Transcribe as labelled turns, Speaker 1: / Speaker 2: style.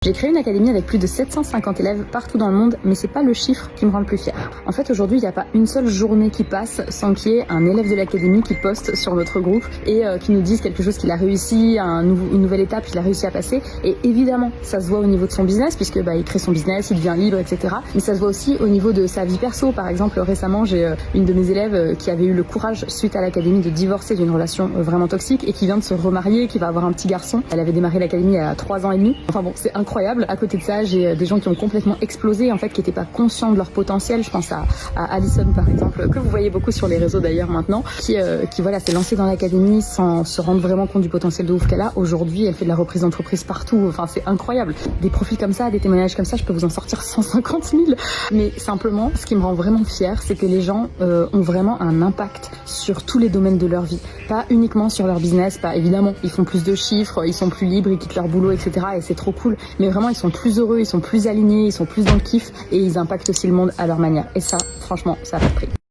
Speaker 1: J'ai créé une académie avec plus de 750 élèves partout dans le monde, mais c'est pas le chiffre qui me rend le plus fier. En fait, aujourd'hui, il n'y a pas une seule journée qui passe sans qu'il y ait un élève de l'académie qui poste sur notre groupe et qui nous dise quelque chose qu'il a réussi, une nouvelle étape qu'il a réussi à passer. Et évidemment, ça se voit au niveau de son business, puisque il crée son business, il devient libre, etc. Mais ça se voit aussi au niveau de sa vie perso. Par exemple, récemment, j'ai une de mes élèves qui avait eu le courage, suite à l'académie, de divorcer d'une relation vraiment toxique et qui vient de se remarier, qui va avoir un petit garçon. Elle avait démarré l'académie à 3 ans et demi. Enfin bon, c'est incroyable. À côté de ça, j'ai des gens qui ont complètement explosé, en fait, qui n'étaient pas conscients de leur potentiel. Je pense à Alison, par exemple, que vous voyez beaucoup sur les réseaux d'ailleurs maintenant, qui voilà, s'est lancée dans l'académie sans se rendre vraiment compte du potentiel de ouf qu'elle a. Aujourd'hui, elle fait de la reprise d'entreprise partout. Enfin, c'est incroyable. Des profils comme ça, des témoignages comme ça, je peux vous en sortir 150 000. Mais simplement, ce qui me rend vraiment fière, c'est que les gens ont vraiment un impact sur tous les domaines de leur vie. Pas uniquement sur leur business, pas évidemment. Ils font plus de chiffres, ils sont plus libres, ils quittent leur boulot, etc. Et c'est trop cool. Mais vraiment, ils sont plus heureux, ils sont plus alignés, ils sont plus dans le kiff et ils impactent aussi le monde à leur manière. Et ça, franchement, ça a pas de prix.